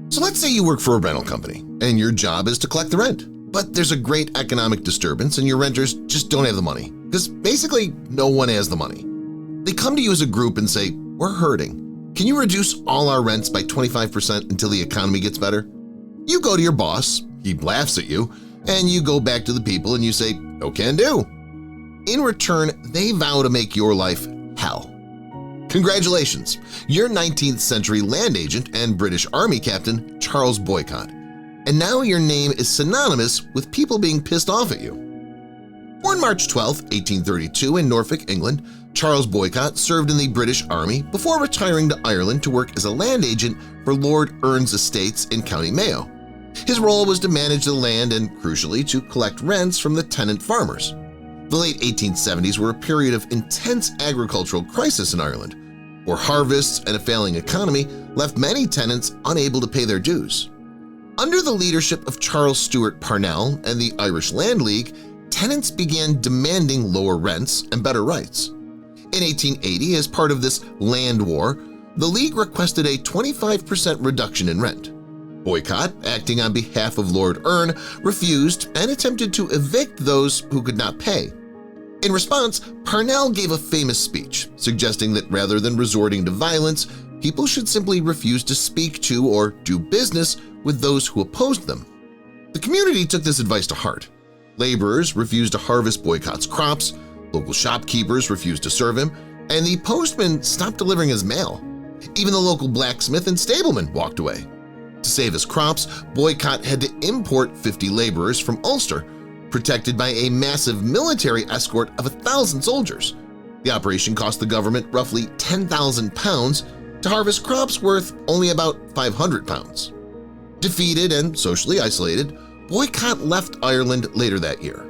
So let's say you work for a rental company, and your job is to collect the rent. But there's a great economic disturbance and your renters just don't have the money, because basically no one has the money. They come to you as a group and say, "We're hurting. Can you reduce all our rents by 25% until the economy gets better?" You go to your boss, he laughs at you, and you go back to the people and you say, "No can do." In return, they vow to make your life hell. Congratulations, you're 19th century land agent and British Army Captain Charles Boycott, and now your name is synonymous with people being pissed off at you. Born March 12, 1832 in Norfolk, England, Charles Boycott served in the British Army before retiring to Ireland to work as a land agent for Lord Erne's estates in County Mayo. His role was to manage the land and, crucially, to collect rents from the tenant farmers. The late 1870s were a period of intense agricultural crisis in Ireland, where harvests and a failing economy left many tenants unable to pay their dues. Under the leadership of Charles Stewart Parnell and the Irish Land League, tenants began demanding lower rents and better rights. In 1880, as part of this land war, the League requested a 25% reduction in rent. Boycott, acting on behalf of Lord Erne, refused and attempted to evict those who could not pay. In response, Parnell gave a famous speech suggesting that rather than resorting to violence, people should simply refuse to speak to or do business with those who opposed them. The community took this advice to heart. Laborers refused to harvest Boycott's crops, local shopkeepers refused to serve him, and the postman stopped delivering his mail. Even the local blacksmith and stableman walked away. To save his crops, Boycott had to import 50 laborers from Ulster, protected by a massive military escort of 1,000 soldiers. The operation cost the government roughly £10,000 to harvest crops worth only about £500. Defeated and socially isolated, Boycott left Ireland later that year.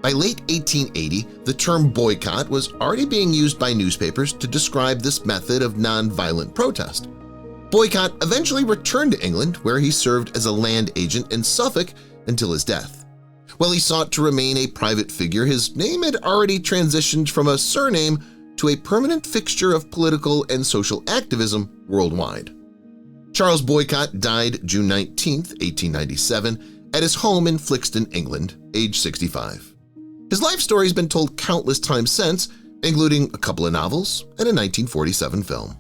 By late 1880, the term boycott was already being used by newspapers to describe this method of nonviolent protest. Boycott eventually returned to England, where he served as a land agent in Suffolk until his death. While he sought to remain a private figure, his name had already transitioned from a surname to a permanent fixture of political and social activism worldwide. Charles Boycott died June 19, 1897, at his home in Flixton, England, age 65. His life story has been told countless times since, including a couple of novels and a 1947 film.